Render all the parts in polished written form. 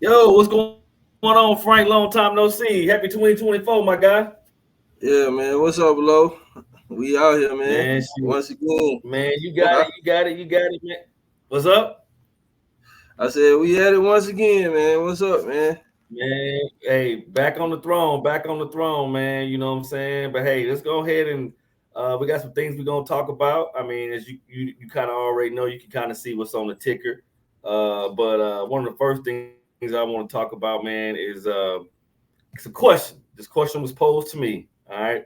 Yo, what's going on, Frank? Long time no see. Happy 2024, my guy. Yeah, man. What's up, Lo? We out here, man. Man, shoot. Once again. Man, you got it, I, man. What's up? I said we at it once again, man. What's up, man? Man, hey, back on the throne, man. You know what I'm saying? But hey, let's go ahead and we got some things we're gonna talk about. I mean, as you kind of already know, you can kind of see what's on the ticker. But one of the first things I want to talk about, man, is it's a question. This question was posed to me. All right.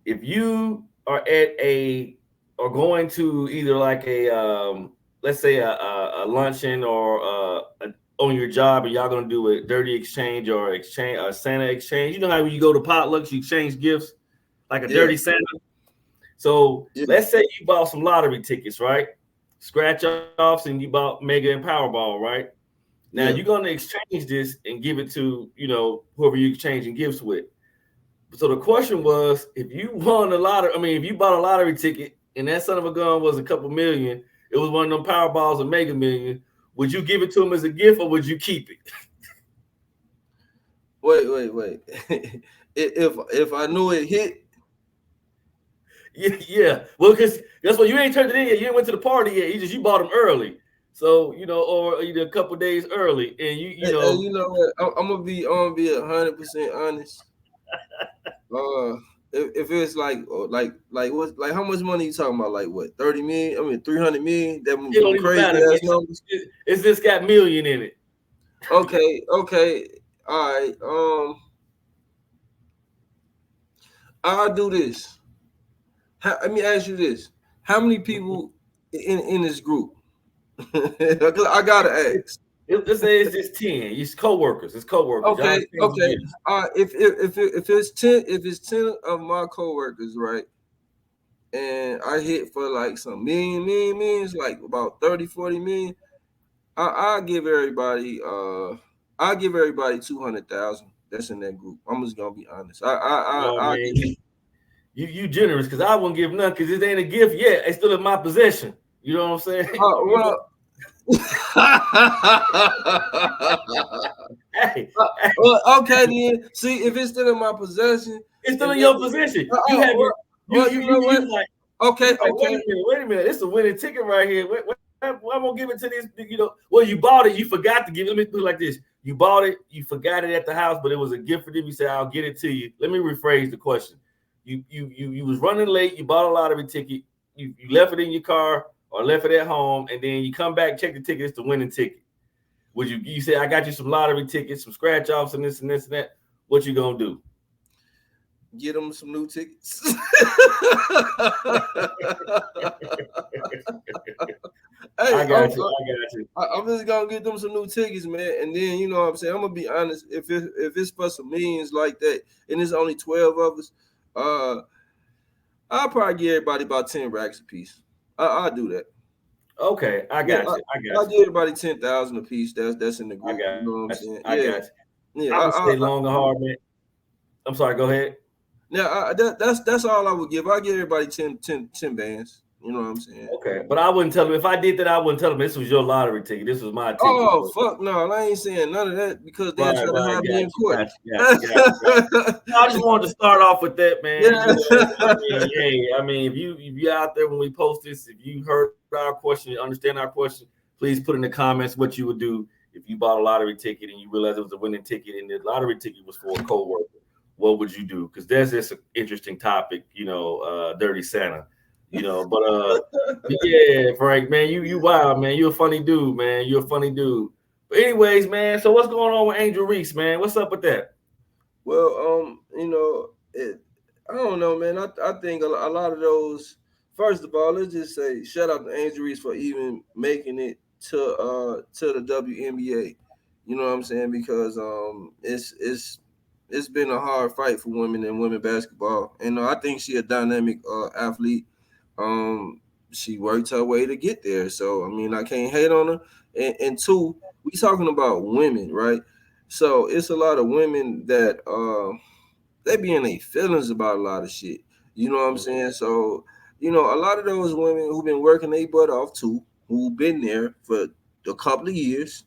If you are at a or going to either like a let's say a luncheon or on your job and y'all gonna do a dirty exchange or exchange a Santa exchange. You know how when you go to potlucks, you exchange gifts like a Yeah, dirty Santa. So yeah, let's say you bought some lottery tickets, right? Scratch offs and you bought Mega and Powerball, right? Now you're yeah. gonna exchange this and give it to whoever you exchanging gifts with. So the question was, if you won a lottery, I mean, if you bought a lottery ticket and that son of a gun was a couple million, it was one of them Powerballs or Mega Million, would you give it to him as a gift or would you keep it? Wait. if I knew it hit, Yeah. Well, because that's what you ain't turned it in yet. You ain't went to the party yet. You bought them early. So, or either a couple days early. And you know what? I'm gonna be 100% honest. Uh, if it's like how much money you talking about? Like what? 30 million? I mean 300 million? it Them don't even crazy matter, man. ass numbers. It's just got million in it. Okay. All right. I'll do this. Let me ask you this: how many people in this group? I gotta ask. Let's say it's just 10. It's co-workers. It's co-workers. Y'all exchanging Okay. gifts. If it's 10 of my coworkers, right, and I hit for like some millions, like about 30, 40 million, I'll give everybody I'll give everybody 200,000. That's in that group. I'm just gonna be honest. Oh I'll man, give. you generous because I won't give none because it ain't a gift yet. It's still in my possession. You know what I'm saying? Well, Hey, well, okay then. See, if it's still in my possession, it's still and in then your position. You haven't. you know what? You Okay, like. okay. Wait a minute. It's a winning ticket right here. Why am I gonna give it to this? Well, you bought it. You forgot to give it. Let me put it like this: you bought it. You forgot it at the house, but it was a gift for them. You said, "I'll get it to you." Let me rephrase the question. You was running late. You bought a lottery ticket. You left it in your car or left it at home, and then you come back, check the ticket. It's the winning ticket. Would you say I got you some lottery tickets, some scratch offs, and this and this and that? What you gonna do? Get them some new tickets. I Hey, got you. I got you. I'm just gonna get them some new tickets, man. And then you know what I'm saying. I'm gonna be honest. If it's for some millions like that, and it's only 12 of us, uh, I'll probably give everybody about 10 racks a piece. I'll do that. Okay, I Yeah, got you. I I'll got you. give everybody 10,000 a piece. That's in the I group. You got know you. what I'm I saying? got you. Yeah, yeah. I would say long and hard, man. I'm sorry. Go ahead. Now that's all I would give. I give everybody 10 bands. You know what I'm saying? Okay, but I wouldn't tell them if I did that. I wouldn't tell them this was your lottery ticket. This was my ticket. Oh So fuck no, I ain't saying none of that because they'll right, try to right. have me in court. Got you. I just wanted to start off with that, man. Yeah. I mean, if you out there when we post this, if you heard our question, understand our question, please put in the comments what you would do if you bought a lottery ticket and you realized it was a winning ticket and the lottery ticket was for a coworker. What would you do? Because that's just an interesting topic, Dirty Santa, but yeah, Frank, man, you wild, man. You a funny dude, man. You a funny dude. But anyways, man, so what's going on with Angel Reese, man? What's up with that? Well, I don't know, man. I think a lot of those. First of all, let's just say shout out to Angel Reese for even making it to the WNBA. You know what I'm saying? Because it's been a hard fight for women in women basketball, and I think she a dynamic athlete. Um, she worked her way to get there, so I mean I can't hate on her. And two, we talking about women, right? So it's a lot of women that they be in their feelings about a lot of shit. You know what I'm saying? So, a lot of those women who've been working their butt off too, who've been there for a couple of years,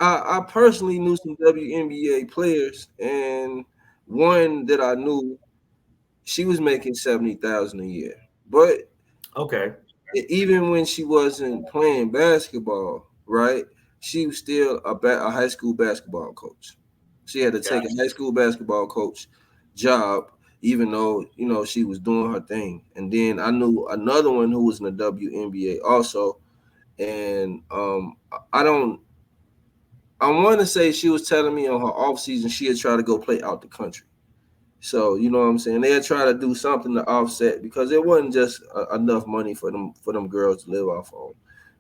I personally knew some WNBA players, and one that I knew, she was making 70,000 a year. But Okay. even when she wasn't playing basketball, right, she was still a high school basketball coach. She had to take Gotcha. a high school basketball coach job, even though she was doing her thing. And then I knew another one who was in the WNBA also, and I don't. I want to say she was telling me on her off season she had tried to go play out the country. So you know what I'm saying? They had tried to do something to offset because it wasn't just enough money for them girls to live off on.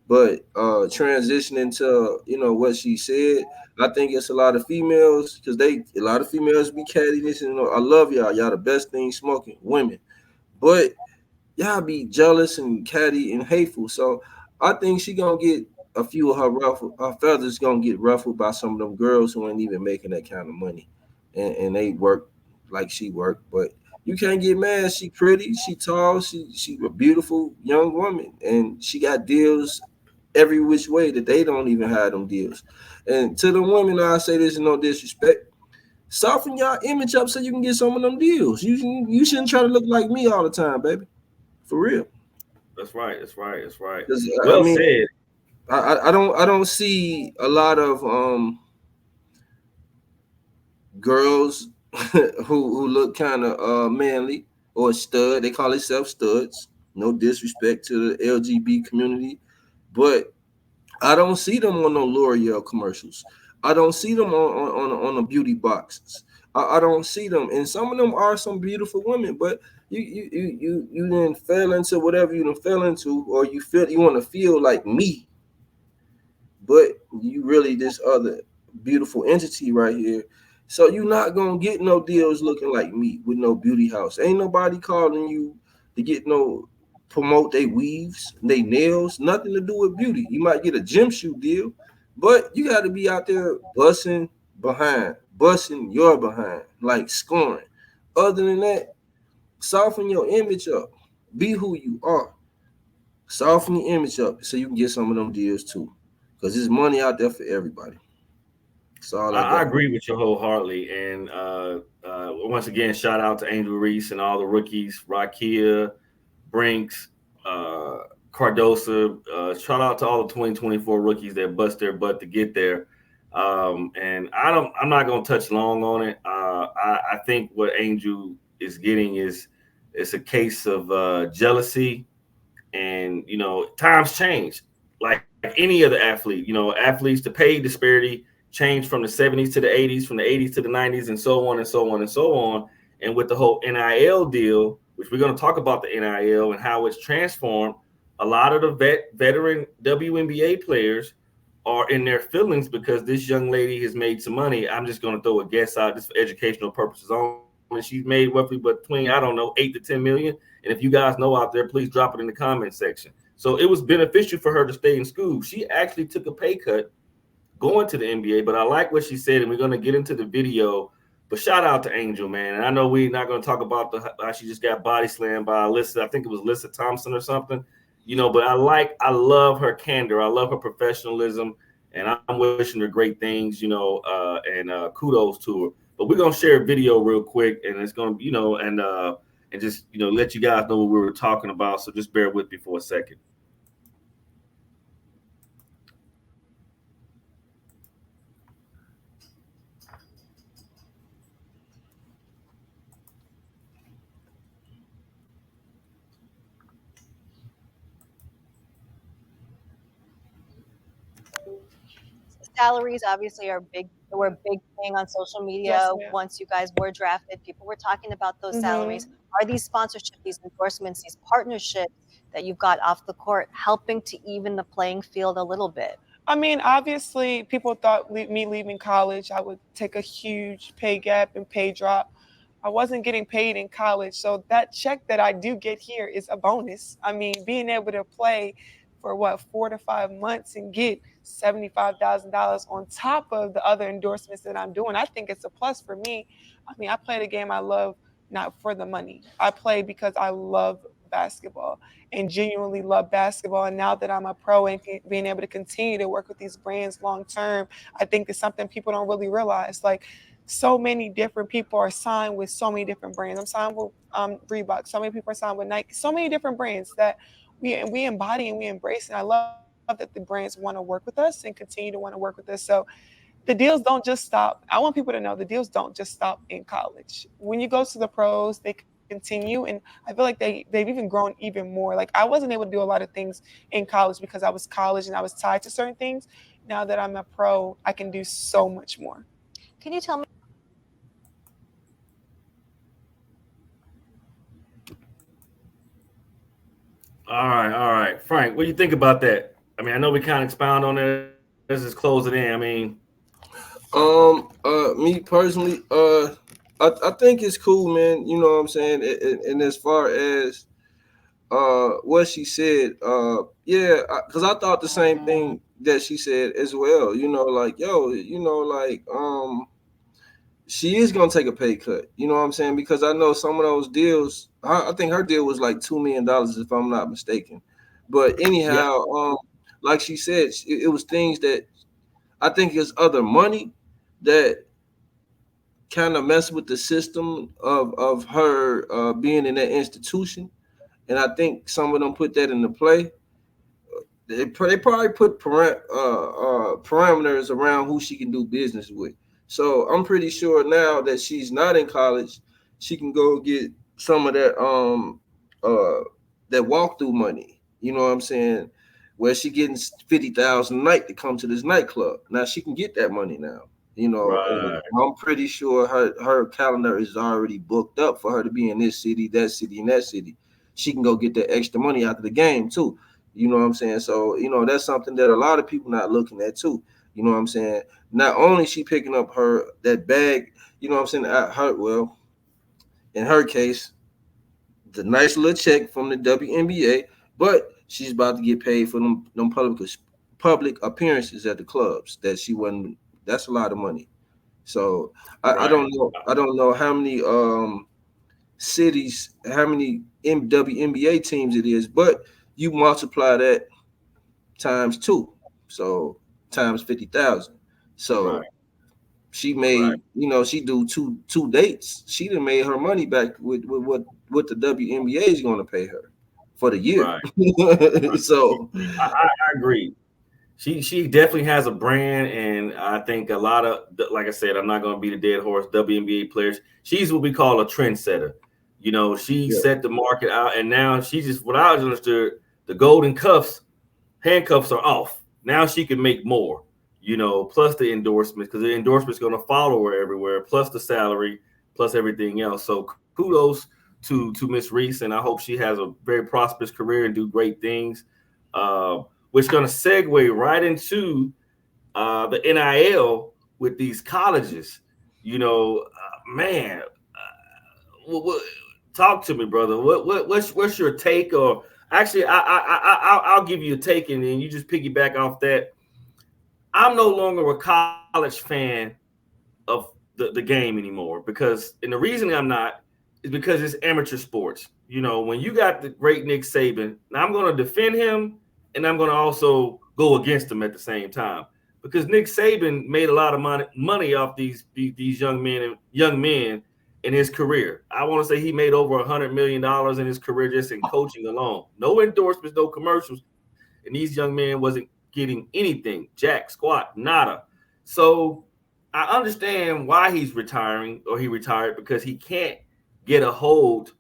But transitioning to what she said, I think it's a lot of females because a lot of females be cattiness. And, I love y'all the best thing smoking, women. But y'all be jealous and catty and hateful. So I think she gonna get a few of her feathers gonna get ruffled by some of them girls who ain't even making that kind of money, and they work like she worked. But you can't get mad. She pretty, she tall, she a beautiful young woman, and she got deals every which way that they don't even have them deals. And to the women, I say this in no disrespect. Soften your image up so you can get some of them deals. You shouldn't try to look like me all the time, baby. For real. That's right. That's right. That's right. 'Cause, I Well mean, said. I don't see a lot of girls who look kind of manly or stud. They call themselves studs. No disrespect to the LGB community, but I don't see them on no L'Oreal commercials. I don't see them on the beauty boxes. I don't see them, and some of them are some beautiful women, but you then fell into whatever you done fell into, or you want to feel like me, but you really this other beautiful entity right here. So you're not gonna get no deals looking like me with no beauty house. Ain't nobody calling you to get no promote they weaves, they nails, nothing to do with beauty. You might get a gym shoe deal, but you got to be out there busting your behind, like scoring. Other than that, soften your image up. Be who you are. Soften your image up so you can get some of them deals too. Because there's money out there for everybody. That's all I I got. agree with you wholeheartedly. And once again, shout out to Angel Reese and all the rookies, Rakia, Brinks, uh, Cardosa. Shout out to all the 2024 rookies that bust their butt to get there. And I'm not gonna touch long on it. I think what Angel is getting is it's a case of jealousy, and times change. Like any other athlete, athletes, the pay disparity changed from the 70s to the 80s, from the 80s to the 90s, and so on and so on and so on. And with the whole NIL deal, which we're going to talk about the NIL and how it's transformed, a lot of the veteran WNBA players are in their feelings because this young lady has made some money. I'm just going to throw a guess out just for educational purposes only. She's made roughly between, I don't know, 8 to 10 million. And if you guys know out there, please drop it in the comment section. So it was beneficial for her to stay in school. She actually took a pay cut going to the NBA, but I like what she said, and we're going to get into the video. But shout out to Angel, man. And I know we're not going to talk about how she just got body slammed by Alyssa. I think it was Alyssa Thompson or something, but I love her candor. I love her professionalism, and I'm wishing her great things, and kudos to her. But we're going to share a video real quick, and it's going to, and just, let you guys know what we were talking about. So just bear with me for a second. Salaries obviously were a big thing on social media. Yes, Once you guys were drafted, people were talking about those salaries. Mhm. Are these sponsorships, these endorsements, these partnerships that you've got off the court helping to even the playing field a little bit? I mean, obviously, people thought me leaving college, I would take a huge pay gap and pay drop. I wasn't getting paid in college, so that check that I do get here is a bonus. I mean, being able to play for 4 to 5 months and get $75,000 on top of the other endorsements that I'm doing, I think it's a plus for me. I mean, I play the game I love, not for the money. I play because I love basketball and genuinely love basketball. And now that I'm a pro and being able to continue to work with these brands long term, I think it's something people don't really realize. Like, so many different people are signed with so many different brands. I'm signed with Reebok. So many people are signed with Nike. So many different brands that we embody and we embrace. And I love that the brands want to work with us and continue to want to work with us. So the deals don't just stop. I want people to know the deals don't just stop in college. When you go to the pros, they continue, and I feel like they've even grown even more. Like, I wasn't able to do a lot of things in college because I was college and I was tied to certain things. Now that I'm a pro, I can do so much more. Can you tell me? All right, Frank. What do you think about that? I mean, I know we kind of expound on it. Let's just close it in. I mean, me personally, I think it's cool, man. You know what I'm saying? And as far as what she said, yeah, because I thought the same thing that she said as well. You know, like, yo, you know, like, she is gonna take a pay cut. You know what I'm saying? Because I know some of those deals. I think her deal was like $2 million, if I'm not mistaken. But anyhow, like she said, it was things that I think is other money that kind of mess with the system of her being in that institution. And I think some of them put that into play. They probably put parameters around who she can do business with. So I'm pretty sure now that she's not in college, she can go get some of that that walkthrough money. You know what I'm saying? Where she getting 50,000 a night to come to this nightclub. Now she can get that money now. You know, right. I'm pretty sure her calendar is already booked up for her to be in this city, that city, and that city. She can go get that extra money out of the game too. You know what I'm saying? So, you know, that's something that a lot of people not looking at too. You know what I'm saying? Not only she picking up that bag, you know what I'm saying? In her case, the nice little check from the WNBA, but she's about to get paid for them public appearances at the clubs that she wasn't. That's a lot of money. So I don't know. I don't know how many cities, how many WNBA teams it is, but you multiply that times 2, so times 50,000. So she made, you know, she do two dates. She done made her money back with what the WNBA is going to pay her for the year. Right. So I agree. She definitely has a brand, and I think a lot of, like I said, I'm not going to be the dead horse. WNBA players, she's what we call a trendsetter. You know, she set the market out, and now she just, what I understood, the golden handcuffs are off. Now she can make more. You know, plus the endorsements, because the endorsements going to follow her everywhere, plus the salary, plus everything else. So kudos to Miss Reese, and I hope she has a very prosperous career and do great things. Which is going to segue right into the NIL with these colleges. You know, man, talk to me, brother. What's your take? Or actually, I'll give you a take, and then you just piggyback off that. I'm no longer a college fan of the game anymore, and the reason I'm not is because it's amateur sports. You know, when you got the great Nick Saban, now I'm going to defend him, and I'm going to also go against him at the same time, because Nick Saban made a lot of money off these young men in his career. I want to say he made over $100 million in his career just in coaching alone. No endorsements, no commercials, and these young men wasn't getting anything, jack, squat, nada. So I understand why he's retiring, or he retired, because he can't get a hold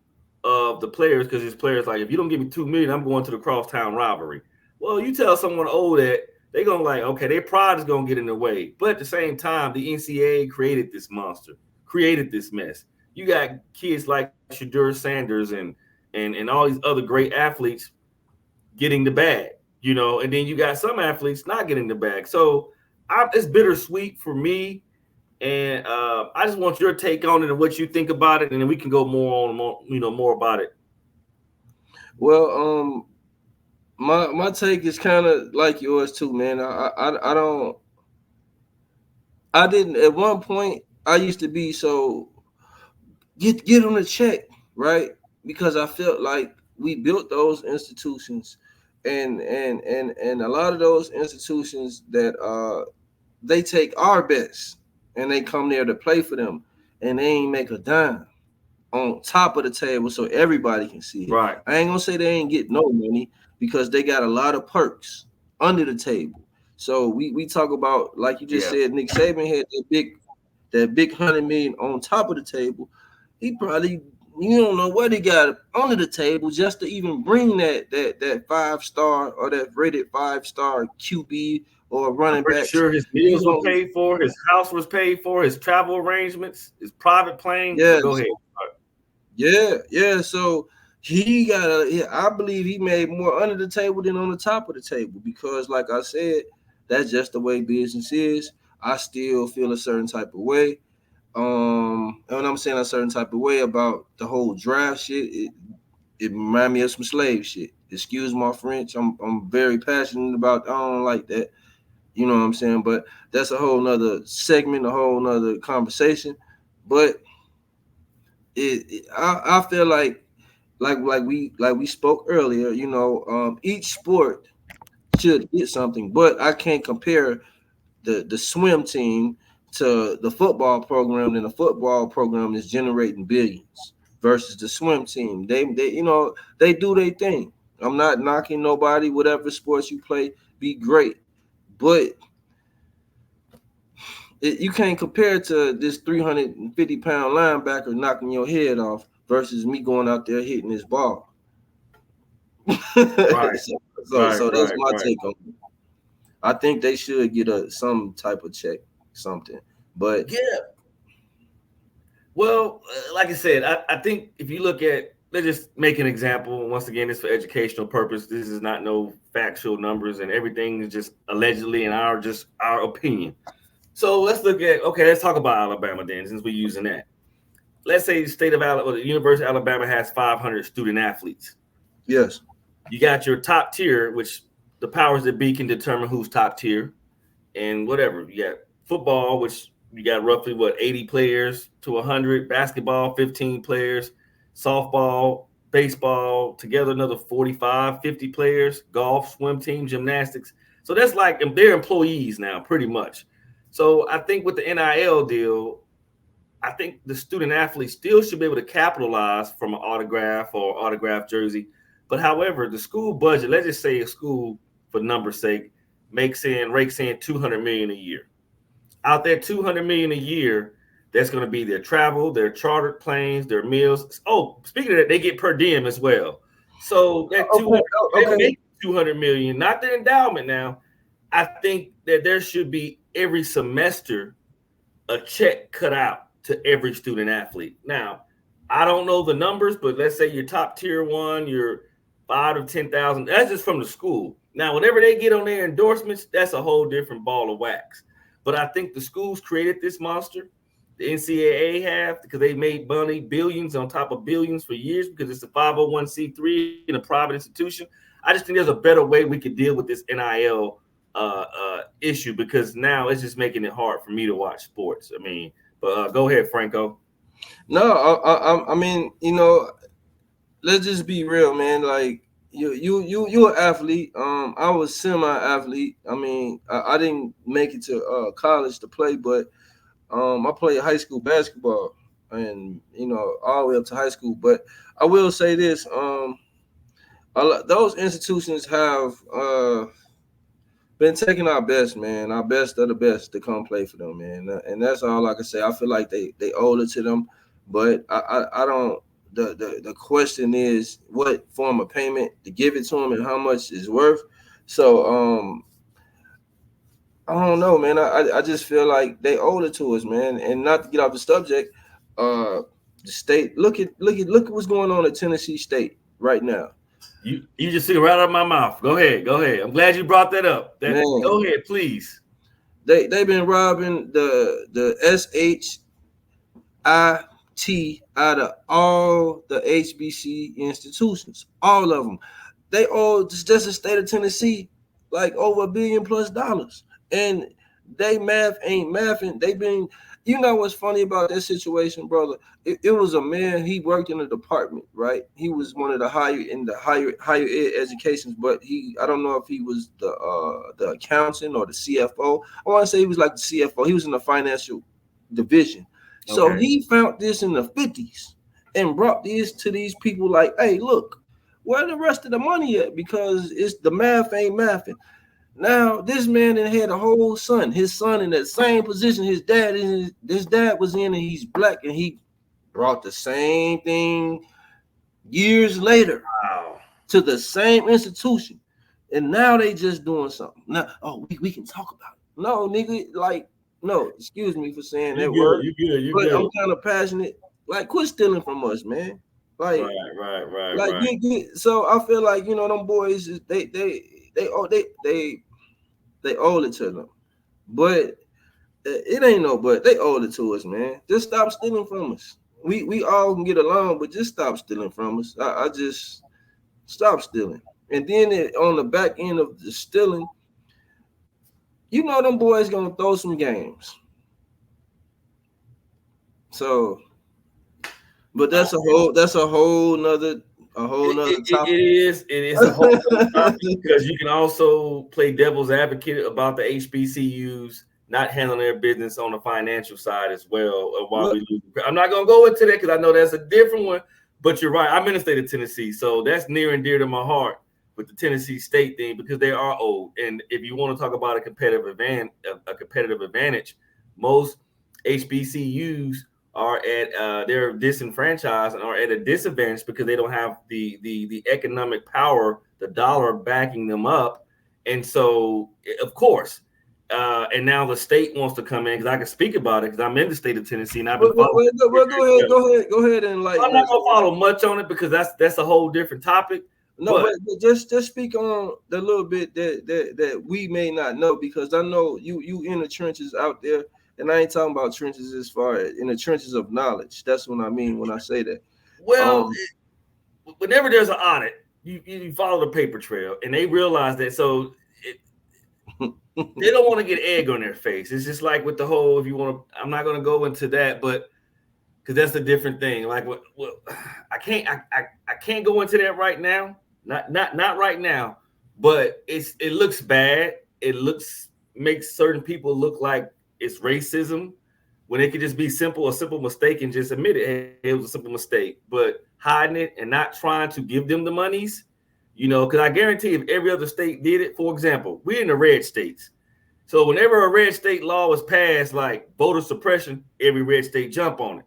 of the players, because his players like, if you don't give me $2 million, I'm going to the crosstown rivalry. Well, you tell someone old that, they're going to like, okay, their pride is going to get in the way. But at the same time, the NCAA created this monster, created this mess. You got kids like Shedeur Sanders and all these other great athletes getting the bag, you know, and then you got some athletes not getting the bag. So it's bittersweet for me. And I just want your take on it and what you think about it, and then we can go more about it. Well, my take is kind of like yours too, man. I didn't at one point. I used to be so get on the check, right? Because I felt like we built those institutions, and a lot of those institutions that they take our best and they come there to play for them, and they ain't make a dime on top of the table so everybody can see it. Right. I ain't gonna say they ain't get no money because they got a lot of perks under the table. So we talk about, like you just said, Nick Saban had that big 100 million on top of the table. He probably, you don't know what he got under the table just to even bring that 5-star or that rated 5-star QB or running back. Sure, his meals were paid for, his house was paid for, his travel arrangements, his private plane. Yes. Go ahead. Yeah. So I believe he made more under the table than on the top of the table because, like I said, that's just the way business is. I still feel a certain type of way. And when I'm saying a certain type of way about the whole draft shit, it reminds me of some slave shit. Excuse my French. I'm very passionate about. I don't like that. You know what I'm saying? But that's a whole nother segment, a whole nother conversation. But I feel like we spoke earlier, you know, each sport should get something, but I can't compare the swim team to the football program, and the football program is generating billions versus the swim team. They you know, they do their thing. I'm not knocking nobody. Whatever sports you play, be great, but you can't compare it to this 350-pound linebacker knocking your head off versus me going out there hitting this ball. Right. So that's my take on it. I think they should get some type of check, something. But yeah. Well, like I said, I think if you look at, let's just make an example. Once again, it's for educational purpose. This is not no factual numbers, and everything is just allegedly in our opinion. So let's talk about Alabama then, since we're using that. Let's say the state of Alabama, the University of Alabama has 500 student athletes. Yes. You got your top tier, which the powers that be can determine who's top tier, and whatever. You got football, which you got roughly 80 players to 100. Basketball, 15 players. Softball, baseball, together another 45, 50 players. Golf, swim team, gymnastics. So that's like they're employees now, pretty much. So I think with the NIL deal, I think the student athletes still should be able to capitalize from an autograph or autographed jersey. But however, the school budget, let's just say a school, for number's sake, rakes in $200 million a year. Out there, $200 million a year, that's going to be their travel, their chartered planes, their meals. Oh, speaking of that, they get per diem as well. So that $200 million, not the endowment now. I think that there should be every semester a check cut out to every student athlete. Now, I don't know the numbers, but let's say your top tier one, your 5 to 10,000. That's just from the school. Now, whenever they get on their endorsements, that's a whole different ball of wax. But I think the schools created this monster. The NCAA have, because they made money, billions on top of billions for years, because it's a 501c3 in a private institution. I just think there's a better way we could deal with this NIL issue, because now it's just making it hard for me to watch sports. I mean, but go ahead, Franco. No, I mean, you know, let's just be real, man. Like you're an athlete. I was semi-athlete. I mean, I didn't make it to college to play, but I played high school basketball, and you know, all the way up to high school. But I will say this: those institutions have been taking our best, man, our best of the best to come play for them, man. And that's all I can say. I feel like they owe it to them, but I don't. The question is what form of payment to give it to them and how much is worth. So I don't know, man. I just feel like they owe it to us, man. And not to get off the subject, the state. Look at what's going on at Tennessee State right now. You just see it right out of my mouth. Go ahead. I'm glad you brought that up. Go ahead, please. They've been robbing the SHIT out of all the HBC institutions, all of them. They owe just the state of Tennessee like over $1 billion+, and they math ain't mathing. You know what's funny about that situation, brother? It was a man. He worked in a department, right? He was one of the higher ed educations, but I don't know if he was the accountant or the CFO. I want to say he was like the CFO. He was in the financial division. So he found this in the 50s and brought this to these people like, hey, look, where the rest of the money at? Because it's the math ain't mathing. Now this man had a whole son. His son in that same position his dad was in, and he's black, and he brought the same thing years later to the same institution, and now they just doing something. Now, we can talk about it. No, nigga, like, no, excuse me for saying that word. You but good. I'm kind of passionate. Like, quit stealing from us, man. Like, right. So I feel like, you know, them boys, they owe it to them, but it ain't no but. They owe it to us, man. Just stop stealing from us. We all can get along, but just stop stealing from us. I just stop stealing. And then on the back end of the stealing, you know, them boys gonna throw some games. So, but that's a whole nother topic. It is a whole topic because you can also play devil's advocate about the HBCUs not handling their business on the financial side as well. I'm not gonna go into that because I know that's a different one. But you're right. I'm in the state of Tennessee, so that's near and dear to my heart with the Tennessee State thing because they are old. And if you want to talk about a competitive advantage, most HBCUs are at they're disenfranchised and are at a disadvantage because they don't have the economic power, the dollar backing them up. And so, of course, and now the state wants to come in because I can speak about it because I'm in the state of Tennessee and I've been following. Go ahead and like. I'm not gonna follow much on it because that's a whole different topic. No, but just speak on the little bit that we may not know because I know you in the trenches out there. And I ain't talking about trenches as far as in the trenches of knowledge. That's what I mean when I say that. Well, whenever there's an audit, you follow the paper trail, and they realize that. So they don't want to get egg on their face. It's just like with the whole. If you want to, I'm not going to go into that, but because that's a different thing. Like what I can't go into that right now. Not right now. But it looks bad. It makes certain people look like it's racism when it could just be a simple mistake and just admit it. Hey, it was a simple mistake, but hiding it and not trying to give them the monies, you know, because I guarantee if every other state did it, for example, we're in the red states. So whenever a red state law was passed, like voter suppression, every red state jump on it.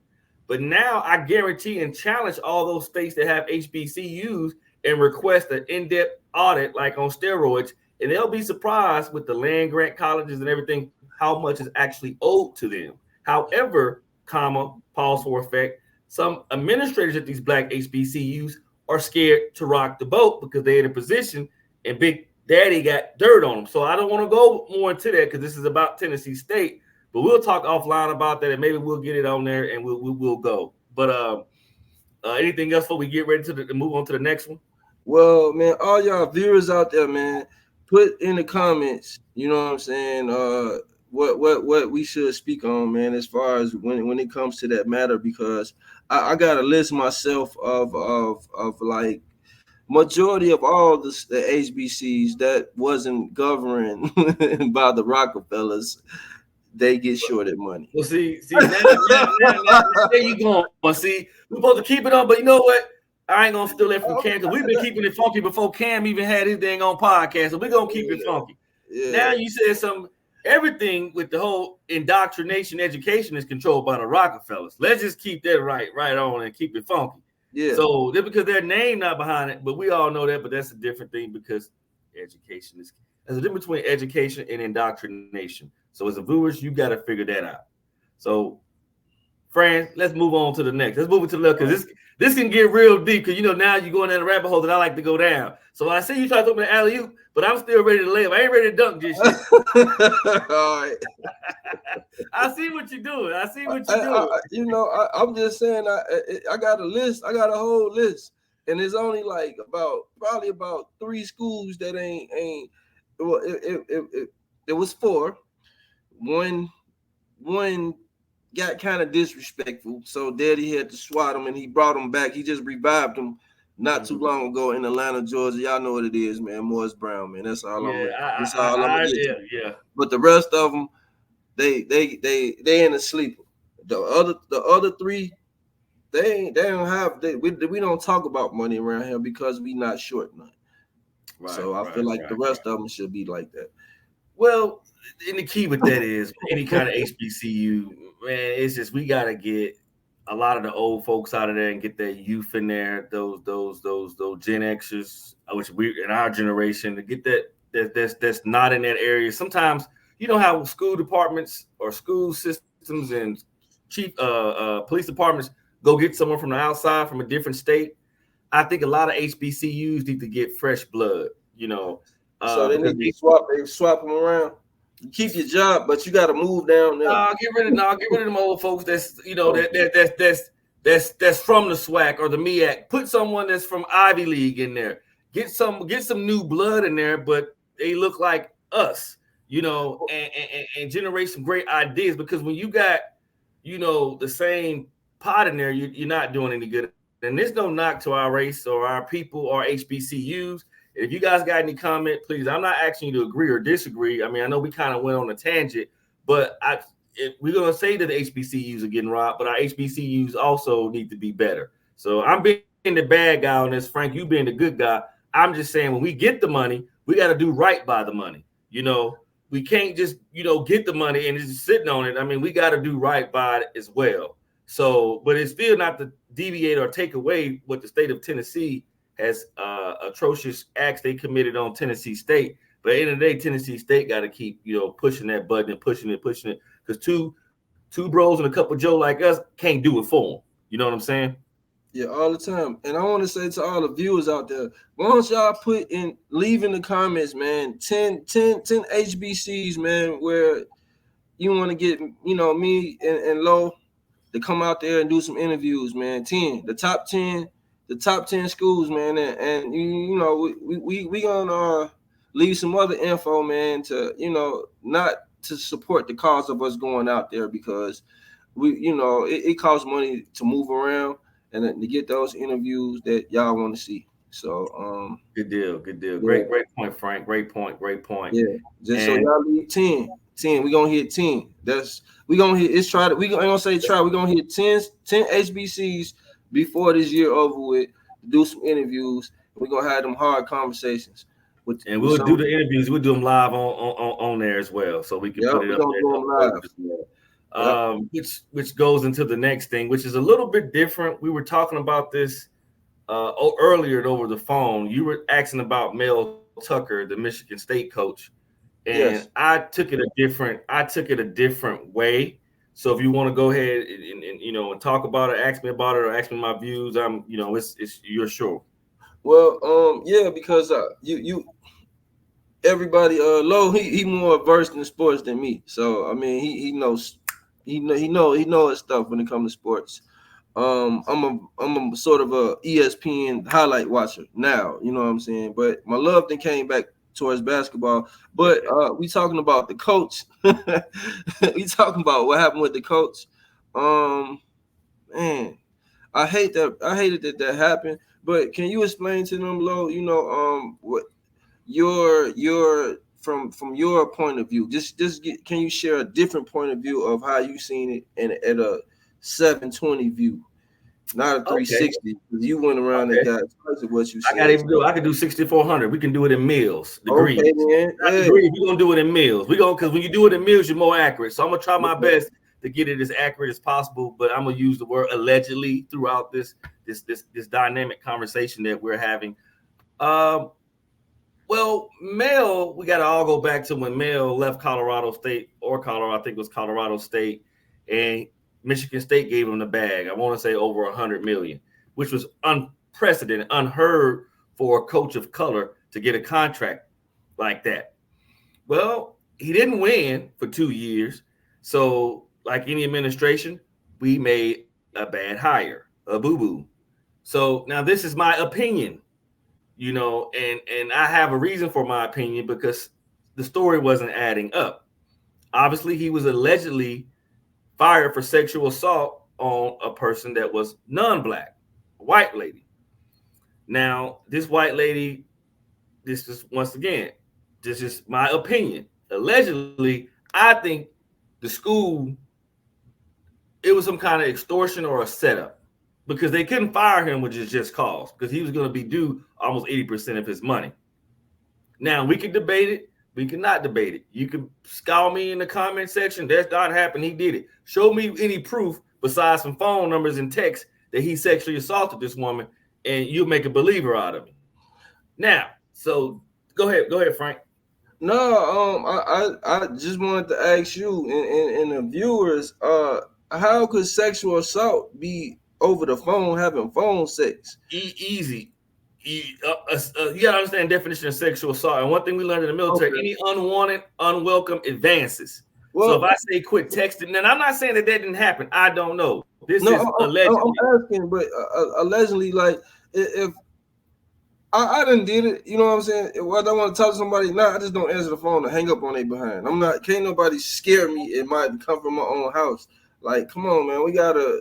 But now I guarantee and challenge all those states that have HBCUs and request an in-depth audit like on steroids, and they'll be surprised with the land grant colleges and everything how much is actually owed to them. However, pause for effect, some administrators at these black HBCUs are scared to rock the boat because they're in a position and Big Daddy got dirt on them. So I don't want to go more into that because this is about Tennessee State, but we'll talk offline about that and maybe we'll get it on there and we'll go. But anything else before we get ready to move on to the next one? Well, man, all y'all viewers out there, man, put in the comments, you know what I'm saying, what we should speak on, man, as far as when it comes to that matter, because I got a list myself of like majority of all the HBCs that wasn't governed by the Rockefellers, they get shorted money. Well, see, now there you go. Well, see, we're supposed to keep it on, but you know what? I ain't gonna steal it from Cam because we've been keeping it funky before Cam even had his thing on podcast, so we're gonna keep it funky. Yeah. Now you said something. Everything with the whole indoctrination education is controlled by the Rockefellers. Let's just keep that right on and keep it funky. Yeah. So because their name not behind it, but we all know that. But that's a different thing because education there's a difference between education and indoctrination. So as a viewers, you got to figure that out. So, friends, let's move on to the next. Let's move it to the left because this can get real deep because, you know, now you're going down the rabbit hole that I like to go down. So I see you try to throw me the alley-oop, but I'm still ready to lay up. I ain't ready to dunk just yet. All right. I see what you're doing. You know, I'm just saying I got a list. I got a whole list. And there's only like probably about 3 schools that ain't well, it was 4. One got kind of disrespectful. So Daddy had to swat him, and he brought him back. He just revived him not too long ago in Atlanta, Georgia. Y'all know what it is, man. Morris Brown, man. That's all I'm gonna get to. Yeah. But the rest of them, they in a sleeper. The other three, they don't have. We don't talk about money around here because we not short none. Right, so I feel like the rest of them should be like that. Well, and the key with that is any kind of HBCU, man, it's just we gotta get a lot of the old folks out of there and get that youth in there, those Gen Xers, which we in our generation, to get that's not in that area. Sometimes you know how school departments or school systems and chief police departments go get someone from the outside from a different state. I think a lot of HBCUs need to get fresh blood, you know. So they need to swap them around. You keep your job, but you got to move down there. Get rid of them old folks. That's you know that's from the SWAC or the MEAC. Put someone that's from Ivy League in there. Get some new blood in there, but they look like us, you know, and generate some great ideas. Because when you got the same pot in there, you're not doing any good. And there's no knock to our race or our people or HBCUs. If you guys got any comment, please. I'm not asking you to agree or disagree. I mean, I know we kind of went on a tangent, but we're going to say that the HBCUs are getting robbed, but our HBCUs also need to be better. So I'm being the bad guy on this, Frank. You being the good guy. I'm just saying when we get the money, we got to do right by the money. You know, we can't just, get the money and just sitting on it. I mean, we got to do right by it as well. So, but it's still not to deviate or take away what the state of Tennessee has atrocious acts they committed on Tennessee State. But at the end of the day, Tennessee State got to keep, pushing that button and pushing it. Because two bros and a couple Joe like us can't do it for them. You know what I'm saying? Yeah, all the time. And I want to say to all the viewers out there, why don't y'all leave in the comments, man, 10 HBCs, man, where you want to get, me and Lo to come out there and do some interviews, man. 10, the top 10 schools, man, and we gonna leave some other info, man, to not to support the cause of us going out there because it costs money to move around and to get those interviews that y'all want to see. So good deal. Yeah. Great point, Frank. Great point. Yeah, so y'all leave 10. We gonna hit 10. We're gonna hit 10 HBCs before this year over with, do some interviews. We're gonna have them hard conversations. We'll do the interviews. We'll do them live on there as well, so we can put it up there. Which goes into the next thing, which is a little bit different. We were talking about this earlier over the phone. You were asking about Mel Tucker, the Michigan State coach, and yes. I took it a different way. So if you want to go ahead and talk about it, ask me about it, or ask me my views, it's you're sure. Well, because everybody, Lo, he more versed in sports than me. So I mean, he knows his stuff when it comes to sports. I'm a sort of a ESPN highlight watcher now. You know what I'm saying? But my love then came back towards basketball. But we talking about the coach. We talking about what happened with the coach. Man, I hated that happened. But can you explain to them, Lo? What your from your point of view? Can you share a different point of view of how you seen it at a 720 view, not a 360? Okay. You went around and got what you said. I can do 6400. We can do it in mils, degrees. Okay, man. Degrees. We're gonna do it in mils. Because when you do it in mils, you're more accurate. So I'm gonna try my best to get it as accurate as possible. But I'm gonna use the word allegedly throughout this dynamic conversation that we're having. Well, Mel, we got to all go back to when Mel left Colorado State I think it was Colorado State, and Michigan State gave him the bag. I want to say over $100 million, which was unprecedented, unheard for a coach of color to get a contract like that. Well, he didn't win for 2 years. So like any administration, we made a bad hire, a boo-boo. So now this is my opinion. And I have a reason for my opinion because the story wasn't adding up. Obviously, he was allegedly fired for sexual assault on a person that was non-black, a white lady. Now, this white lady, this is once again, this is my opinion. Allegedly, I think the school, it was some kind of extortion or a setup because they couldn't fire him with just cause because he was going to be due almost 80% of his money. Now, we can debate it. We cannot debate it. You can scowl me in the comment section. That's not happened. He did it. Show me any proof besides some phone numbers and texts that he sexually assaulted this woman, and you'll make a believer out of me. Now, so go ahead, Frank. No, I just wanted to ask you and the viewers, how could sexual assault be over the phone, having phone sex? Easy. You gotta understand the definition of sexual assault. And one thing we learned in the military: any unwanted, unwelcome advances. Well, so if I say quit texting, and I'm not saying that didn't happen. I don't know. This is allegedly. I'm asking, but allegedly, like if I done did it, you know what I'm saying? If I don't want to talk to somebody, I just don't answer the phone and hang up on their behind. Can't nobody scare me. It might come from my own house. Like, come on, man, we gotta.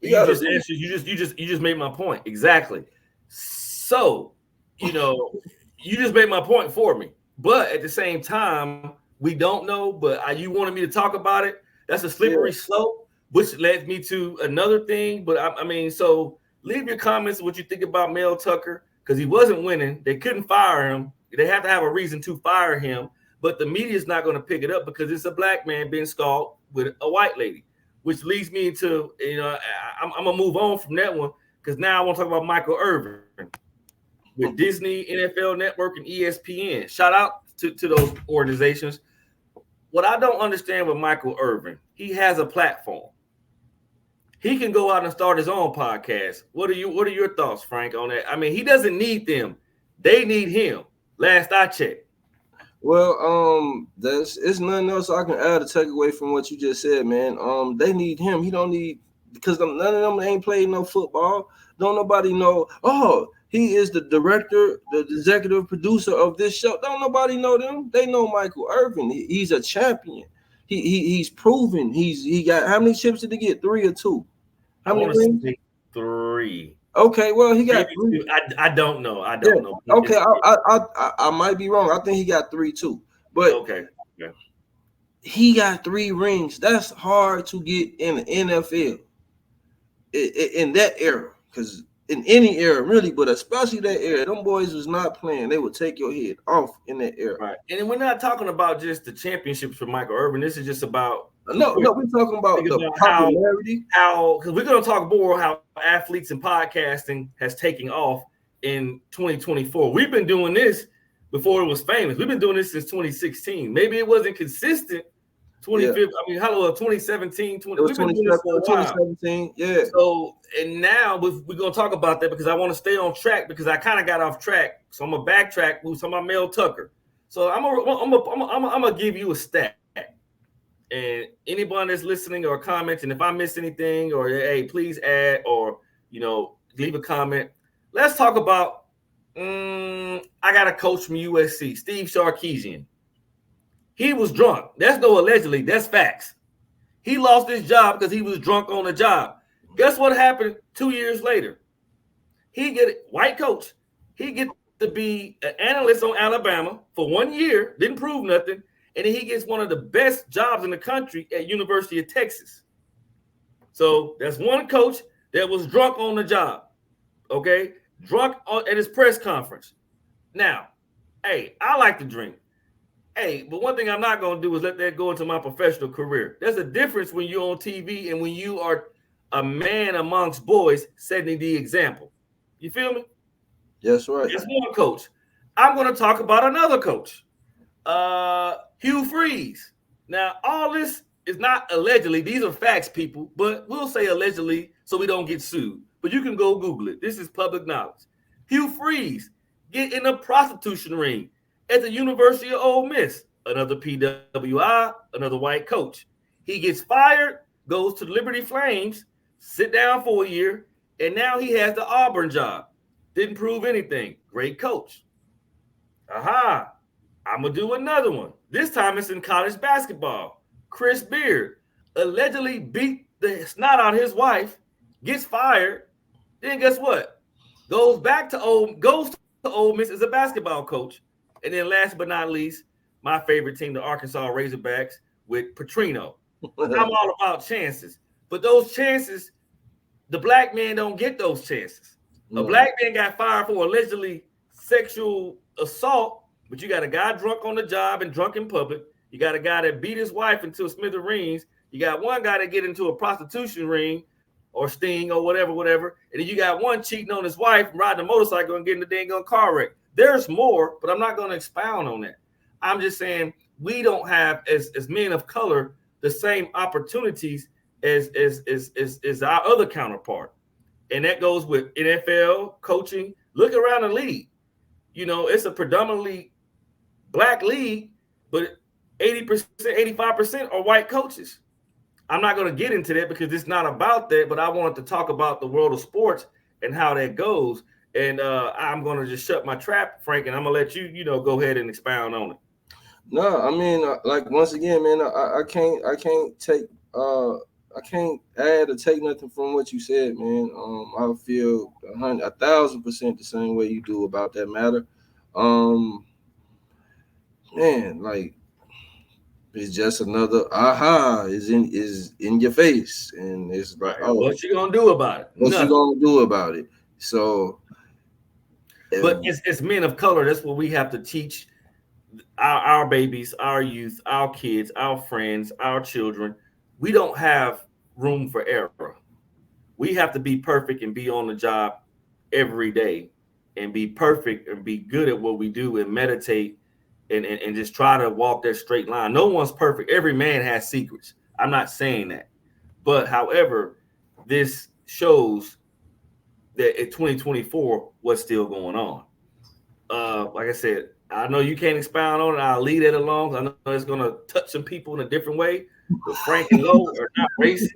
You just made my point exactly. So, you just made my point for me. But at the same time, we don't know. But you wanted me to talk about it. That's a slippery slope, which led me to another thing. But I mean, so leave your comments what you think about Mel Tucker. Because he wasn't winning. They couldn't fire him. They have to have a reason to fire him. But the media is not going to pick it up because it's a black man being scalded with a white lady, which leads me to, I'm going to move on from that one because now I want to talk about Michael Irvin with Disney, NFL Network, and ESPN. Shout out to those organizations. What I don't understand with Michael Irvin, he has a platform. He can go out and start his own podcast. What are your thoughts, Frank, on that? I mean, he doesn't need them. They need him. Last I checked. Well, it's nothing else I can add to take away from what you just said, man. They need him. He don't need, because none of them ain't played no football. Don't nobody know. Oh, he is the director, the executive producer of this show. Don't nobody know them. They know Michael Irvin. He's a champion. He's proven. He got, how many chips did he get? 3 or 2? How many rings? 3. Okay, well, he got 3. I don't know. I don't know. Okay, I might be wrong. I think he got 3 too. But okay, yeah. He got 3 rings. That's hard to get in the NFL in that era, because in any era, really, but especially that era, them boys was not playing. They would take your head off in that era. Right. And we're not talking about just the championships for Michael Irvin. This is just about no, we're talking about the popularity. How because we're going to talk more how athletes and podcasting has taken off in 2024. We've been doing this before it was famous. We've been doing this since 2016. Maybe it wasn't consistent. 2017. 2017. Yeah. So, and now we're going to talk about that because I want to stay on track because I kind of got off track. So I'm going to backtrack. We were talking about Mel Tucker. So I'm going to give you a stat. And anybody that's listening or commenting, if I missed anything or, hey, please add or, leave a comment. Let's talk about, I got a coach from USC, Steve Sarkisian. He was drunk. That's no allegedly. That's facts. He lost his job because he was drunk on the job. Guess what happened 2 years later? White coach. He get to be an analyst on Alabama for 1 year. Didn't prove nothing. And then he gets one of the best jobs in the country at University of Texas. So that's one coach that was drunk on the job. Okay? Drunk at his press conference. Now, hey, I like to drink. Hey, but one thing I'm not going to do is let that go into my professional career. There's a difference when you're on TV and when you are a man amongst boys setting the example. You feel me? That's right. That's one coach. I'm going to talk about another coach, Hugh Freeze. Now, all this is not allegedly. These are facts, people, but we'll say allegedly so we don't get sued. But you can go Google it. This is public knowledge. Hugh Freeze get in a prostitution ring at the University of Ole Miss, another PWI, another white coach. He gets fired, goes to Liberty Flames, sit down for a year, and now he has the Auburn job. Didn't prove anything. Great coach. I'm going to do another one. This time it's in college basketball. Chris Beard, allegedly beat the snot out of his wife, gets fired, then guess what? Goes to Ole Miss as a basketball coach. And then last but not least, my favorite team, the Arkansas Razorbacks, with Petrino. I'm all about chances. But those chances, the black man don't get those chances. A black man got fired for allegedly sexual assault, but you got a guy drunk on the job and drunk in public. You got a guy that beat his wife into smithereens. You got one guy that get into a prostitution ring or sting or whatever. And then you got one cheating on his wife, riding a motorcycle and getting a dang car wreck. There's more, but I'm not going to expound on that. I'm just saying we don't have, as men of color, the same opportunities as our other counterpart. And that goes with NFL coaching. Look around the league. You know, it's a predominantly black league, but 80%, 85% are white coaches. I'm not going to get into that because it's not about that, but I wanted to talk about the world of sports and how that goes. And I'm going to just shut my trap, Frank, and I'm going to let you, go ahead and expound on it. No, I mean, like once again, man, I can't add or take nothing from what you said, man. I feel 1,000% the same way you do about that matter. Man, like it's just another is in your face, and it's right. What you gonna do about it? What you gonna do about it? So, but it's men of color. That's what we have to teach our babies, our youth, our kids, our friends, our children. We don't have room for error. We have to be perfect and be on the job every day and be perfect and be good at what we do and meditate and just try to walk that straight line. No one's perfect. Every man has secrets. I'm not saying that. But however, this shows that in 2024, what's still going on. Like I said, I know you can't expound on it. I'll leave it alone. I know it's going to touch some people in a different way. But Frank and Lowe are not racist.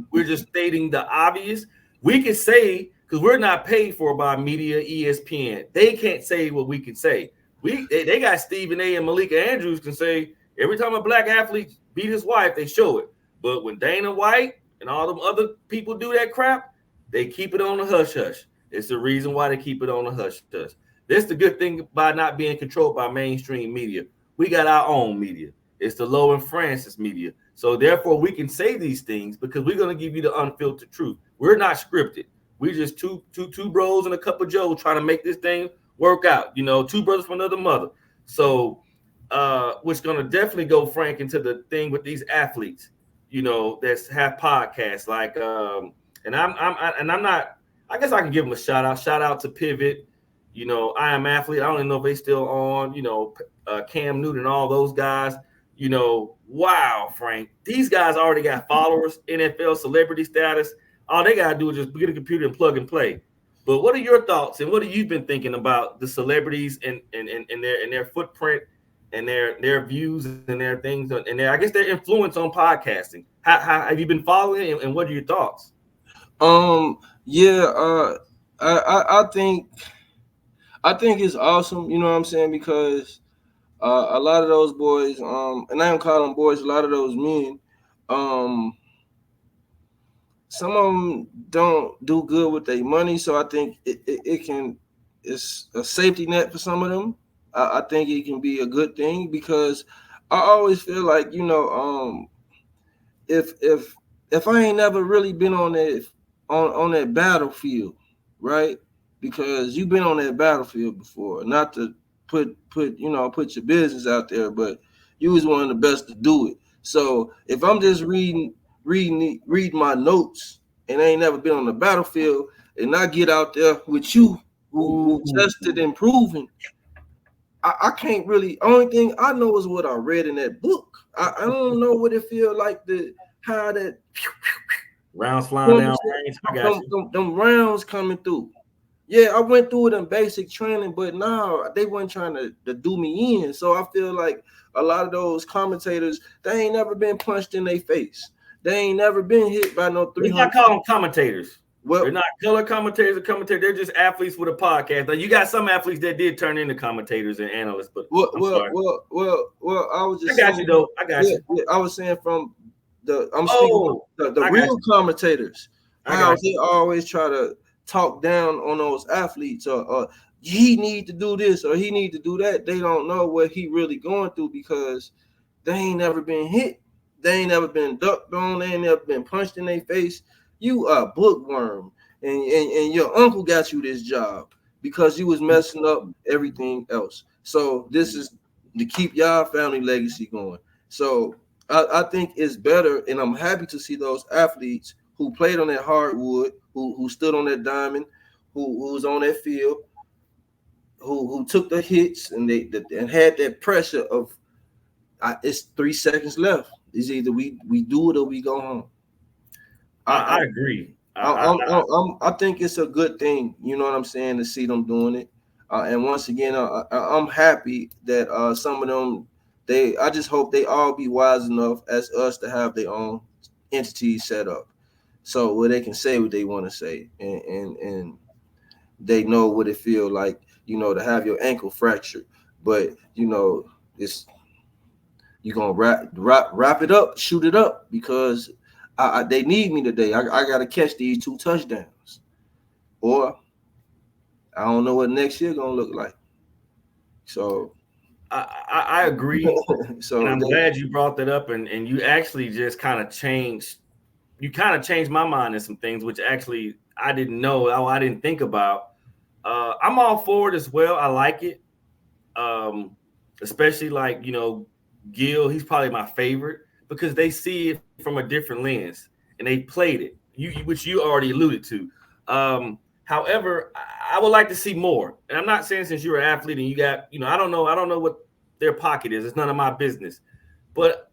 We're just stating the obvious. We can say, because we're not paid for by media, ESPN. They can't say what we can say. They got Stephen A. and Malika Andrews can say every time a black athlete beat his wife, they show it. But when Dana White and all them other people do that crap, they keep it on the hush-hush. It's the reason why they keep it on the hush-hush. That's the good thing by not being controlled by mainstream media. We got our own media. It's the Lowe and Francis media. So therefore, we can say these things because we're going to give you the unfiltered truth. We're not scripted. We're just two bros and a cup of Joe trying to make this thing work out. Two brothers from another mother. So which going to definitely go, Frank, into the thing with these athletes, that's have podcasts like and I'm not. I guess I can give them a shout out. Shout out to Pivot. I Am Athlete. I don't even know if they still on. Cam Newton and all those guys. Wow, Frank. These guys already got followers, NFL celebrity status. All they gotta do is just get a computer and plug and play. But what are your thoughts and what have you been thinking about the celebrities and their footprint and their views and their things and their influence on podcasting? How have you been following it and what are your thoughts? I think it's awesome, you know what I'm saying, because a lot of those boys, and I don't call them boys, a lot of those men, some of them don't do good with their money, so I think it's a safety net for some of them. I think it can be a good thing because I always feel like, if I ain't never really been on that battlefield, right? Because you've been on that battlefield before, not to put your business out there, but you was one of the best to do it. So if I'm just reading my notes and I ain't never been on the battlefield and I get out there with you who tested and proven, I can't really, only thing I know is what I read in that book. I don't know what it feel like how that rounds flying down range. I got you. Them rounds coming through. Yeah, I went through it in basic training, but now they weren't trying to do me in. So I feel like a lot of those commentators, they ain't never been punched in their face. They ain't never been hit by no 300. We're not calling commentators. Well, they're not color commentators or commentators. They're just athletes with a podcast. Now, you got some athletes that did turn into commentators and analysts, but I was just I got you though. I got you. Yeah, I was saying from I'm speaking the I got real you. commentators. I How got they always try to talk down on those athletes, or he need to do this or he need to do that. They don't know what he really going through because they ain't never been hit. They ain't never been ducked on. They ain't never been punched in their face. You a bookworm, and your uncle got you this job because you was messing up everything else. So this is to keep y'all family legacy going. So I think it's better, and I'm happy to see those athletes who played on that hardwood, who stood on that diamond, who was on that field, who took the hits and and had that pressure of it's 3 seconds left. It's either we do it or we go home. I agree. I think it's a good thing, you know what I'm saying, to see them doing it. And once again, I'm happy that some of them, I just hope they all be wise enough as us to have their own entities set up, so where they can say what they want to say, and they know what it feel like, you know, to have your ankle fractured, but you know it's you're gonna wrap it up, shoot it up, because they need me today. I gotta catch these 2 touchdowns, or I don't know what next year gonna look like. So I agree. so and I'm glad you brought that up, and you actually just kind of changed my mind in some things, which actually I didn't know, I didn't think about. I'm all for it as well. I like it. Especially like, you know, Gil, he's probably my favorite because they see it from a different lens and they played it, which you already alluded to. However, I would like to see more. And I'm not saying since you're an athlete and you got, you know, I don't know what their pocket is. It's none of my business. But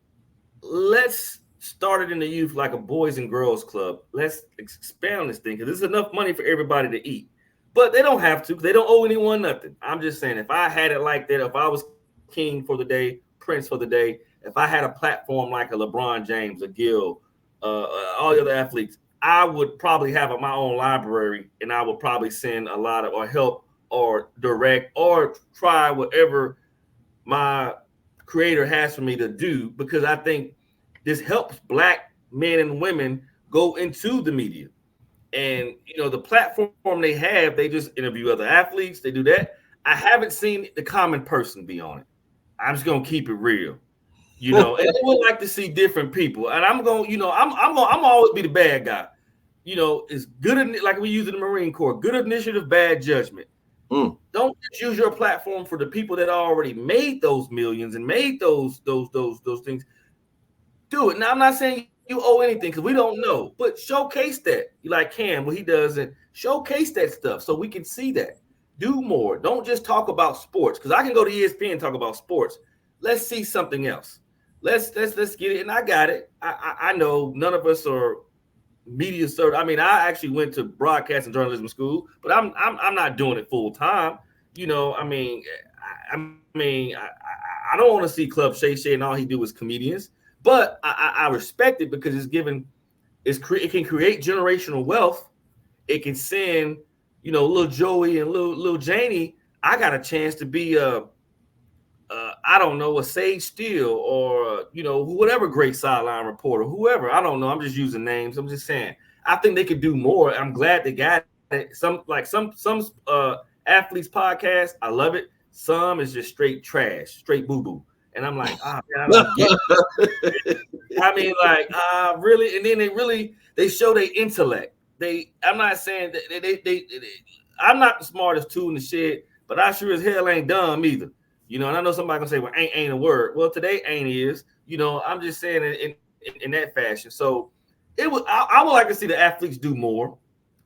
let's start it in the youth like a boys and girls club. Let's expand on this thing because there's enough money for everybody to eat. But they don't have to. They don't owe anyone nothing. I'm just saying, if I had it like that, if I was king for the day, prince for the day, if I had a platform like a LeBron James, a Gil, all the other athletes, I would probably have my own library, and I would probably send a lot of or help or direct or try whatever my creator has for me to do, because I think this helps Black men and women go into the media. And, you know, the platform they have, they just interview other athletes. They do that. I haven't seen the common person be on it. I'm just going to keep it real, you know, and I would like to see different people. And I'm going, you know, I'm always be the bad guy. You know, it's good, like we use in the Marine Corps, good initiative, bad judgment. Don't just use your platform for the people that already made those millions and made those things. Do it. Now, I'm not saying you owe anything because we don't know, but showcase that. You like Cam, what he does, and showcase that stuff so we can see that. Do more. Don't just talk about sports, because I can go to ESPN and talk about sports. Let's see something else. Let's get it. And I got it. I know none of us are media cert. I mean, I actually went to broadcast and journalism school, but I'm not doing it full time. You know, I mean, I don't want to see Club Shay Shay and all he do is comedians. But I respect it because it can create generational wealth. It can send, you know, little Joey and little Janie. I got a chance to be I don't know, a Sage Steele or, you know, whatever great sideline reporter, whoever. I don't know. I'm just using names. I'm just saying. I think they could do more. I'm glad they got it. Some athletes podcast. I love it. Some is just straight trash, straight boo boo. And I'm like, man, I don't get it. I mean, like, really? And then they show their intellect. I'm not saying that I'm not the smartest tool in the shed, but I sure as hell ain't dumb either. You know, and I know somebody gonna say, well, ain't a word. Well, today ain't is. You know, I'm just saying in that fashion. So I would like to see the athletes do more.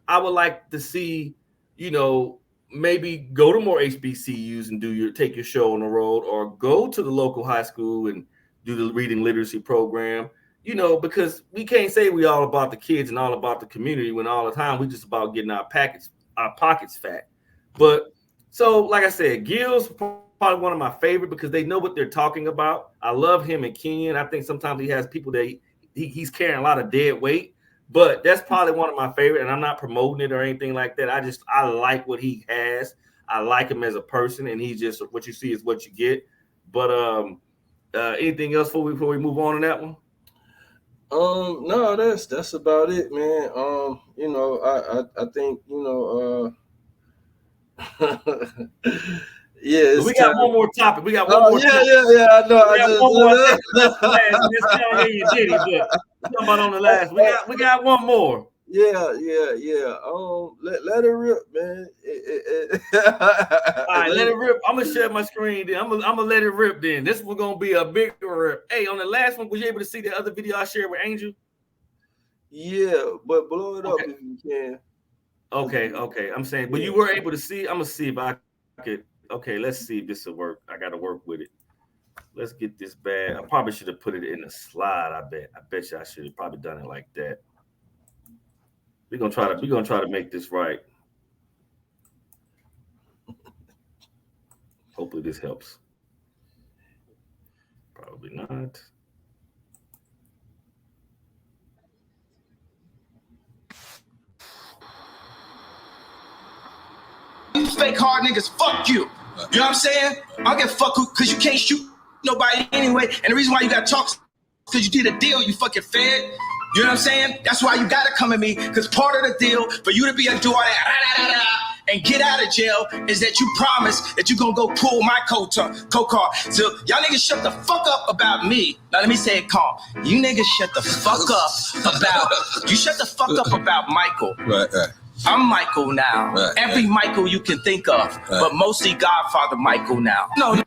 I would like to see, you know, maybe go to more HBCUs and take your show on the road, or go to the local high school and do the reading literacy program, you know, because we can't say we all about the kids and all about the community when all the time we just about getting our pockets fat. But so, like I said, Gil's probably one of my favorite because they know what they're talking about. I love him and Kenyon. I think sometimes he has people that he's carrying a lot of dead weight. But that's probably one of my favorite, and I'm not promoting it or anything like that. I like what he has. I like him as a person, and he's just what you see is what you get. But anything else before we move on to that one? No, that's about it, man. You know, I think, you know, yeah, But it's we got time. one more topic. We got one Oh more yeah, topic. I know. We I got just one more. I think that's the last. And it's Kanye and Diddy, but we're talking about on the last. We got one more. yeah. Let it rip, man. All right, let it rip. I'm gonna share my screen. Then I'm gonna let it rip. Then this one's gonna be a bigger rip. Hey, on the last one, was you able to see the other video I shared with Angel? Yeah, but blow it up Okay. if you can. Okay. I'm saying, but you were able to see. I'm gonna see if I could. Okay, let's see if this will work. I got to work with it. Let's get this bad. I probably should have put it in a slide. I bet you I should have probably done it like that. We're gonna try to make this right. Hopefully this helps. Probably not. Fake hard niggas, fuck you. You know what I'm saying? I don't give a fuck because you can't shoot nobody anyway. And the reason why you got to talk is because you did a deal, you fucking fed. You know what I'm saying? That's why you got to come at me, because part of the deal for you to be able to do all that and get out of jail is that you promise that you're going to go pull my co-car. So y'all niggas shut the fuck up about me. Now let me say it calm. You niggas shut the fuck up about Michael. Right. I'm Michael now. Right, Every Michael you can think of, but mostly Godfather Michael now. No.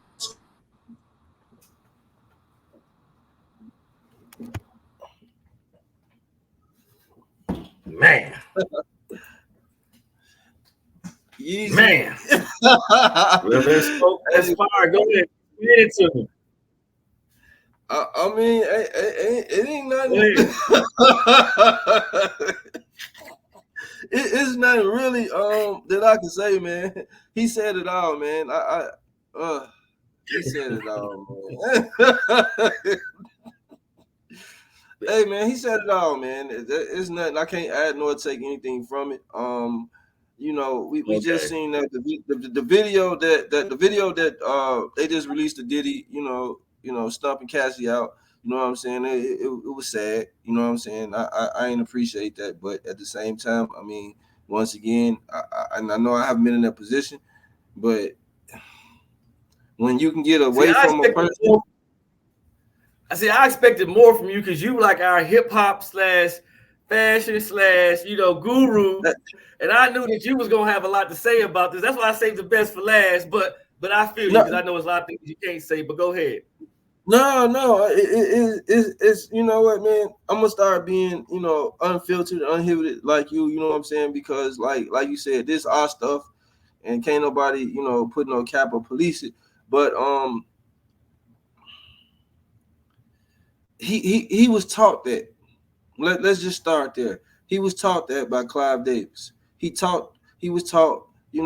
Man. Easy. Man. Well, that's fire. Go ahead. Get into me. I mean, it ain't nothing. It's nothing really that I can say, man. He said it all, man. He said it all, man. Hey, man, he said it all, man. It's nothing. I can't add nor take anything from it. You know, we just seen that the video that they just released the Diddy, you know, stumping Cassie out. You know what I'm saying? It was sad. You know what I'm saying? I ain't appreciate that, but at the same time, I mean, once again, I know I haven't been in that position, but when you can get away from a person. I expected more from you because you like our hip hop / fashion / guru, and I knew that you was gonna have a lot to say about this. That's why I saved the best for last. But I feel you because I know there's a lot of things you can't say. But go ahead. No, it's you know what, man. I'm gonna start being, unfiltered, uninhibited like you. You know what I'm saying? Because like you said, this our stuff, and can't nobody, put no cap or police it. But he was taught that. Let's just start there. He was taught that by Clive Davis. He was taught. It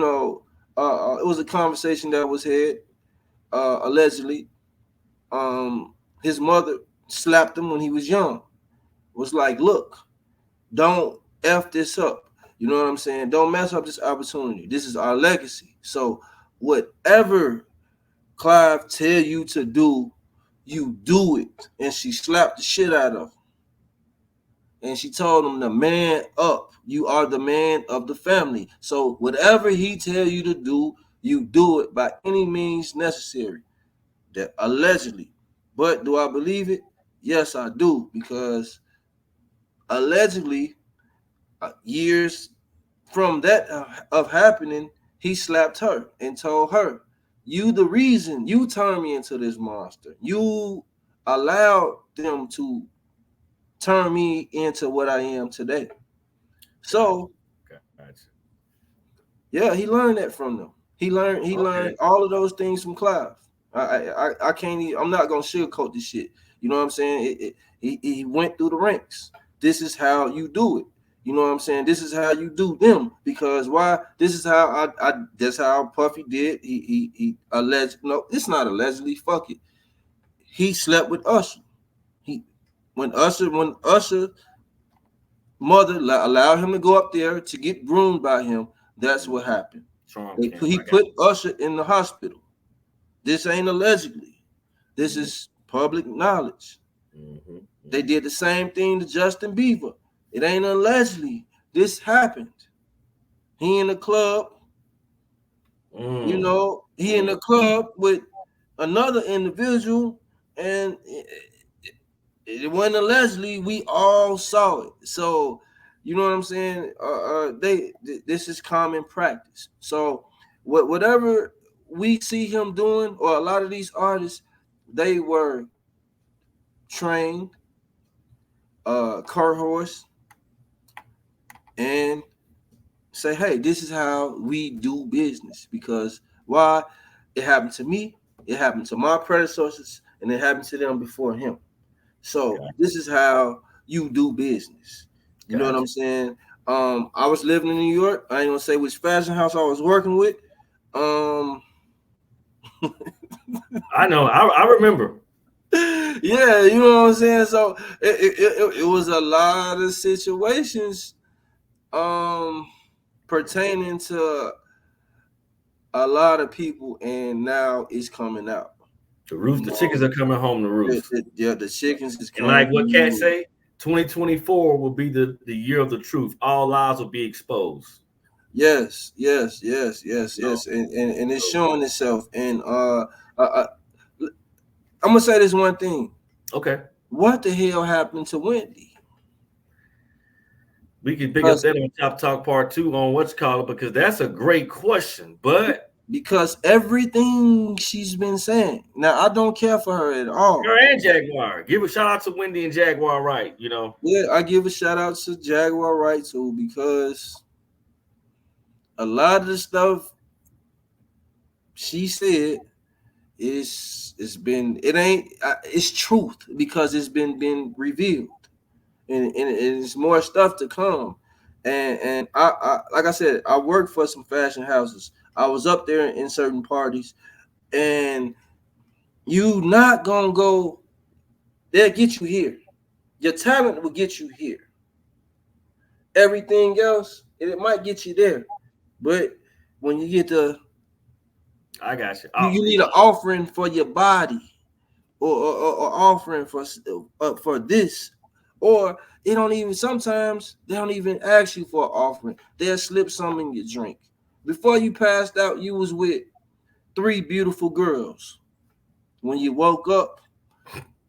was a conversation that was had, allegedly. His mother slapped him when he was young. Was like, look, don't F this up. You know what I'm saying? Don't mess up this opportunity. This is our legacy. So whatever Clive tell you to do, you do it. And she slapped the shit out of him. And she told him to man up. You are the man of the family. So whatever he tell you to do, you do it by any means necessary. That allegedly. But do I believe it? Yes, I do. Because allegedly, years from that of happening, he slapped her and told her, you the reason you turned me into this monster. You allowed them to turn me into what I am today. So, yeah, he learned that from them. He learned all of those things from Clive. I can't. I'm not gonna sugarcoat this shit. You know what I'm saying? He went through the ranks. This is how you do it. You know what I'm saying? This is how you do them. Because why? This is how that's how Puffy did. He alleged. No, it's not allegedly. Fuck it. He slept with Usher. When Usher mother allowed him to go up there to get groomed by him, that's what happened. He put Usher in the hospital. This ain't allegedly. This is public knowledge. They did the same thing to Justin Bieber. It ain't allegedly. This happened. He in the club. You know, he in the club with another individual, and it wasn't allegedly. We all saw it. So, you know what I'm saying? This is common practice. So, whatever we see him doing, or a lot of these artists, they were trained, car horse, and say, hey, this is how we do business. Because why? It happened to me, it happened to my predecessors, and it happened to them before him. So this is how you do business. You know what I'm saying? I was living in New York. I ain't gonna say which fashion house I was working with. I know. I remember. Yeah, you know what I'm saying? So it was a lot of situations pertaining to a lot of people, and now it's coming out. The chickens are coming home to roost. The chickens is coming. And like what Cat say, 2024 will be the year of the truth. All lies will be exposed. Yes. And it's showing itself. And I'm gonna say this one thing. Okay. What the hell happened to Wendy? We can pick up that on Chop Talk Part 2 on what's called, because that's a great question. But because everything she's been saying, now I don't care for her at all. Her and Jaguar. Give a shout out to Wendy and Jaguar Wright, you know. Yeah, I give a shout out to Jaguar Wright too, because a lot of the stuff she said it's truth, because it's been revealed, and it's more stuff to come. And I like I said, I worked for some fashion houses. I was up there in certain parties, and you not gonna go. They'll get you here. Your talent will get you here. Everything else, it might get you there, but when you get to, I got you. You need an offering for your body, or offering for this, or it don't even. Sometimes they don't even ask you for an offering. They'll slip some in your drink. Before you passed out, you was with 3 beautiful girls. When you woke up,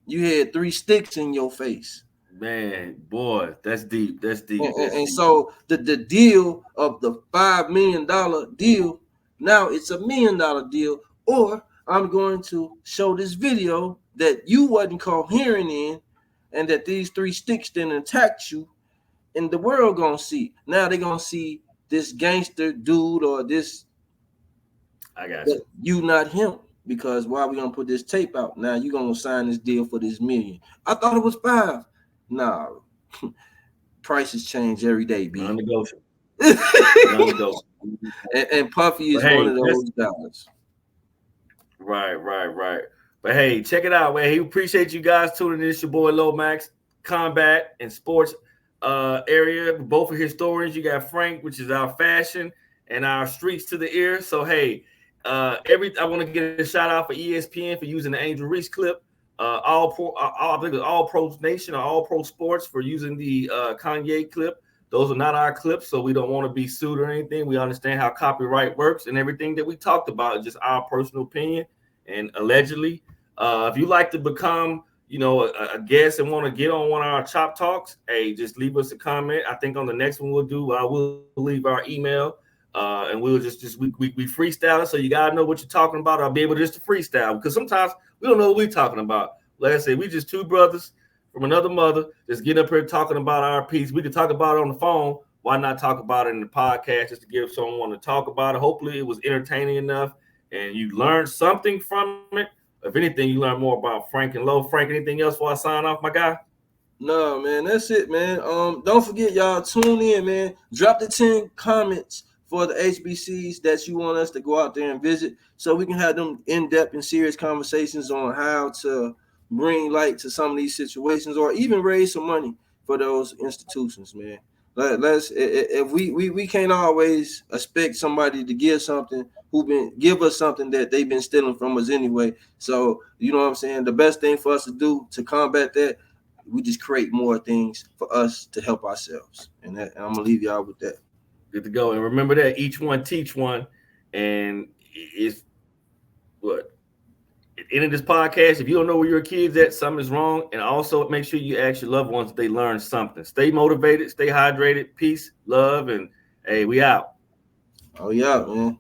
you had 3 sticks in your face. Man, boy, that's deep. That's deep. And so the deal of the $5 million deal, now it's $1 million deal. Or I'm going to show this video that you wasn't coherent in, and that these 3 sticks didn't attack you, and the world gonna see. Now they're gonna see this gangster dude, or this. I got you, not him. Because why we gonna put this tape out? Now you gonna sign this deal for this $1 million. I thought it was 5. Nah, prices change every day, B. Non-negotiable. And Puffy is one of those guys. Right. But hey, check it out, man. He appreciate you guys tuning in. It's your boy Lomax, combat and sports area. Both are historians. You got Frank, which is our fashion and our streets to the ear. So hey, I want to get a shout out for ESPN for using the Angel Reese clip. I think it's All Pro Nation or All Pro Sports for using the Kanye clip. Those are not our clips, so we don't want to be sued or anything. We understand how copyright works, and everything that we talked about is just our personal opinion. And allegedly, if you like to become, a guest and want to get on one of our Chop Talks, hey, just leave us a comment. I think on the next one we'll leave our email, and we'll just we freestyle it, so you gotta know what you're talking about. I'll be able just to freestyle, because sometimes we don't know what we're talking about. Like I said, we just 2 brothers from another mother, just get up here talking about our piece. We can talk about it on the phone. Why not talk about it in the podcast, just to give someone to talk about it? Hopefully it was entertaining enough and you learned something from it. If anything, you learn more about Frank and Lo. Frank, anything else before I sign off, my guy? No, man, that's it, man. Don't forget, y'all, tune in, man. Drop the 10 comments for the HBCs that you want us to go out there and visit, so we can have them in-depth and serious conversations on how to bring light to some of these situations, or even raise some money for those institutions, man. If we can't always expect somebody to give something give us something that they've been stealing from us anyway. So you know what I'm saying. The best thing for us to do to combat that, we just create more things for us to help ourselves. And I'm gonna leave y'all with that. Good to go. And remember that each one teach one. And it's what at the end of this podcast, if you don't know where your kids at, something is wrong. And also make sure you ask your loved ones if they learn something. Stay motivated, stay hydrated, peace, love, and hey, we out. Oh yeah, man.